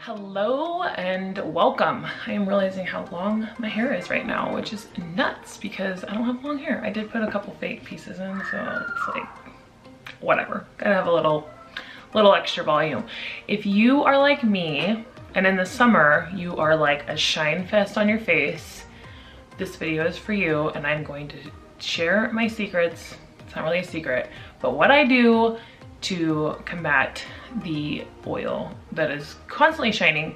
Hello and welcome. I am realizing how long my hair is right now, which is nuts because I don't have long hair. I did put a couple fake pieces in, so it's like, whatever. Gotta have a little extra volume. If you are like me, and in the summer, you are like a shine fest on your face, this video is for you, and I'm going to share my secrets. It's not really a secret, but what I do to combat the oil that is constantly shining.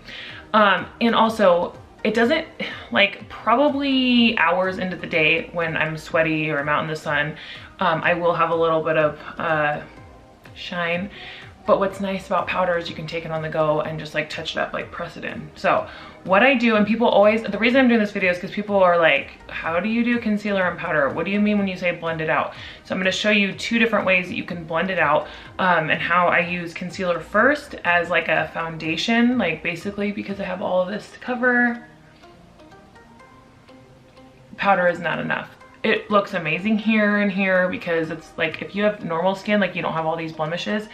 And also, it doesn't, like, probably hours into the day when I'm sweaty or I'm out in the sun, I will have a little bit of shine. But what's nice about powder is you can take it on the go and just like touch it up, like press it in. So what I do, and people always, the reason I'm doing this video is because people are like, how do you do concealer and powder? What do you mean when you say blend it out? So I'm gonna show you two different ways that you can blend it out, and how I use concealer first as like a foundation, like basically because I have all of this to cover. Powder is not enough. It looks amazing here and here because it's like, if you have normal skin, like you don't have all these blemishes,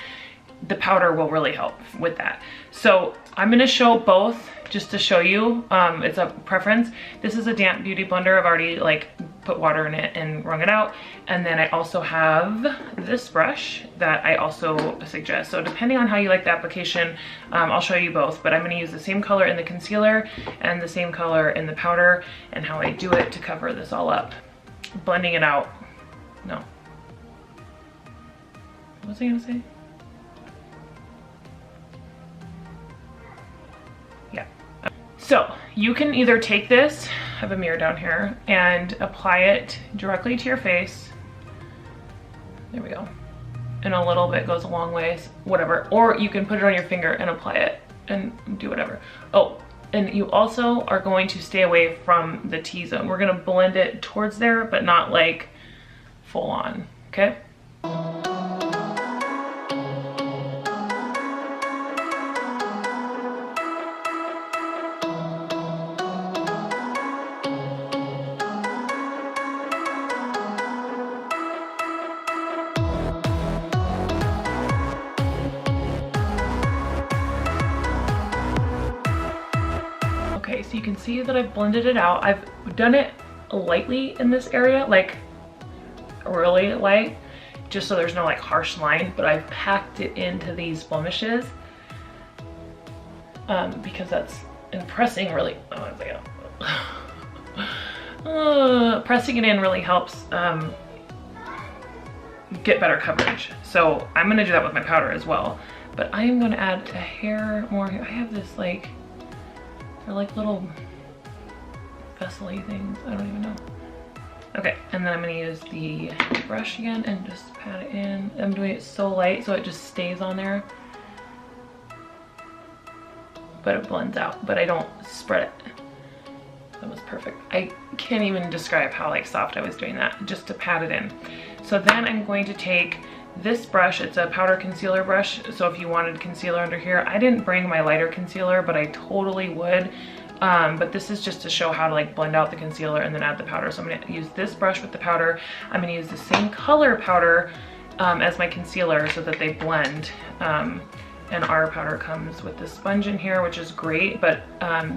the powder will really help with that. So I'm gonna show both just to show you, it's a preference. This is a damp beauty blender. I've already like put water in it and wrung it out. And then I also have this brush that I also suggest. So depending on how you like the application, I'll show you both, but I'm gonna use the same color in the concealer and the same color in the powder and how I do it to cover this all up. Blending it out, no. What was I gonna say? So you can either take this, I have a mirror down here, and apply it directly to your face. There we go. And a little bit goes a long ways, whatever. Or you can put it on your finger and apply it and do whatever. Oh, and you also are going to stay away from the T-zone. We're gonna blend it towards there, but not like full on, okay? Okay, so you can see that I've blended it out. I've done it lightly in this area, like really light, just so there's no like harsh line, but I've packed it into these blemishes because that's, and pressing really, pressing it in really helps get better coverage. So I'm gonna do that with my powder as well, but I am gonna add a hair more here. I have this like, they're like little vessel-y things. I don't even know. Okay, and then I'm gonna use the brush again and just pat it in. I'm doing it so light so it just stays on there. But it blends out, but I don't spread it. That was perfect. I can't even describe how like soft I was doing that, just to pat it in. So then I'm going to take this brush. It's a powder concealer brush, so if you wanted concealer under here, I didn't bring my lighter concealer, but I totally would. But this is just to show how to like blend out the concealer and then add the powder. So I'm gonna use this brush with the powder. I'm gonna use the same color powder as my concealer so that they blend. And our powder comes with this sponge in here, which is great, but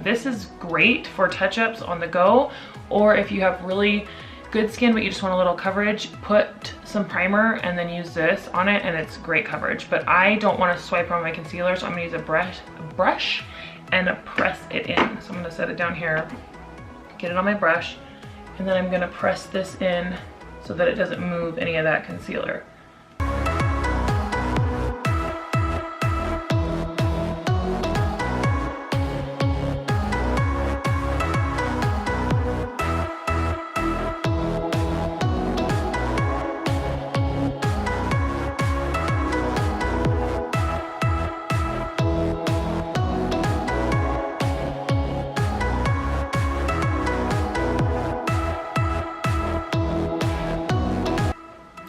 this is great for touch-ups on the go, or if you have really good skin but you just want a little coverage, put some primer and then use this on it and it's great coverage. But I don't want to swipe on my concealer, so I'm gonna use a brush and press it in. So I'm gonna set it down here, get it on my brush, and then I'm gonna press this in so that it doesn't move any of that concealer.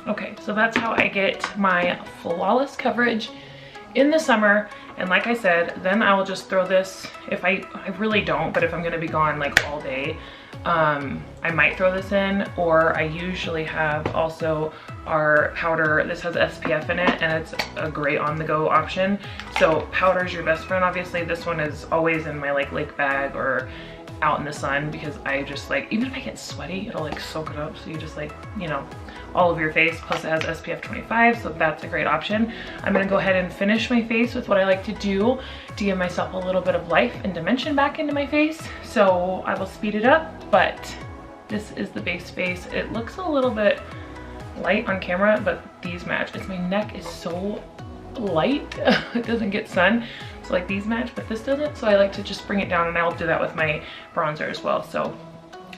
Okay, so that's how I get my flawless coverage in the summer. And like I said, then I will just throw this, if I really don't, but if I'm gonna be gone like all day, I might throw this in, or I usually have also our powder. This has SPF in it and it's a great on-the-go option. So powder is your best friend. Obviously this one is always in my like lake bag or out in the sun, because I just like, even if I get sweaty, it'll like soak it up. So you just like, you know, all of your face. Plus it has SPF 25, so that's a great option. I'm gonna go ahead and finish my face with what I like to do to give myself a little bit of life and dimension back into my face. So I will speed it up, but this is the base face. It looks a little bit light on camera, but these match. It's, my neck is so light, it doesn't get sun. So like these match, but this doesn't. So I like to just bring it down, and I'll do that with my bronzer as well. So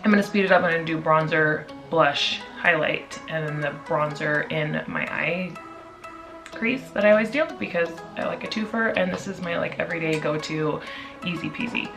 I'm gonna speed it up. I'm gonna do bronzer, blush, highlight, and then the bronzer in my eye crease that I always do, because I like a twofer, and this is my like everyday go-to, easy peasy.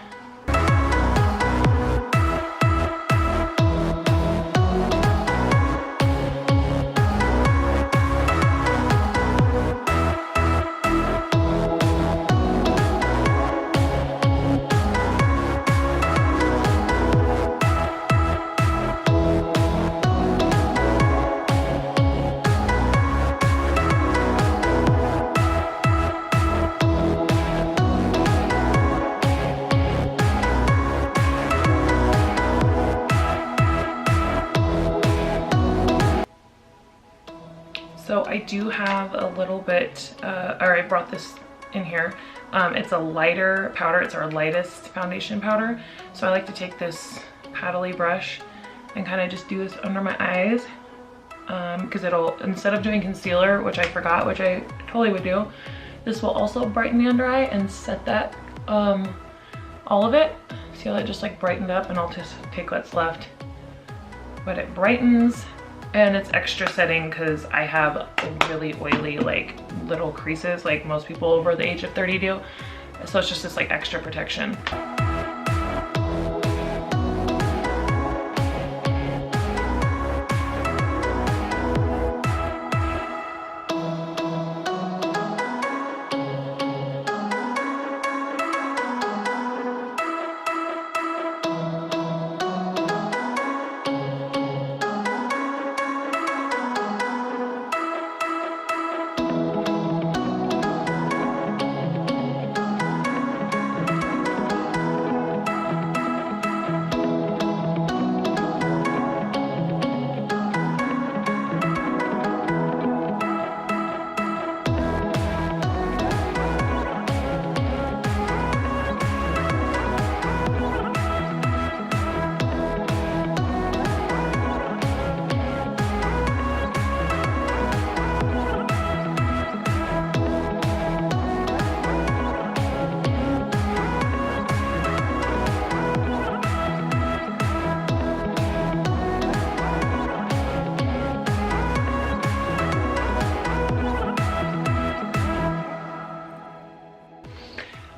So I do have a little bit, or I brought this in here. It's a lighter powder. It's our lightest foundation powder. So I like to take this paddly brush and kind of just do this under my eyes, because it'll, instead of doing concealer, which I forgot, which I totally would do, this will also brighten the under eye and set that, all of it. See how that just like brightened up, and I'll just take what's left. But it brightens. And it's extra setting because I have really oily like little creases like most people over the age of 30 do. So it's just this like extra protection.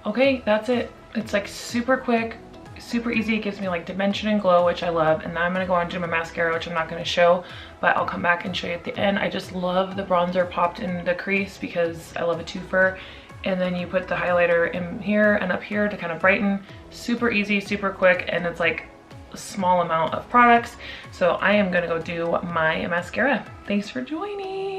Okay, that's it. It's like super quick, super easy. It gives me like dimension and glow, which I love. And now I'm gonna go on to my mascara, which I'm not gonna show, but I'll come back and show you at the end. I just love the bronzer popped in the crease because I love a twofer. And then you put the highlighter in here and up here to kind of brighten. Super easy, super quick, and it's like a small amount of products. So I am gonna go do my mascara. Thanks for joining.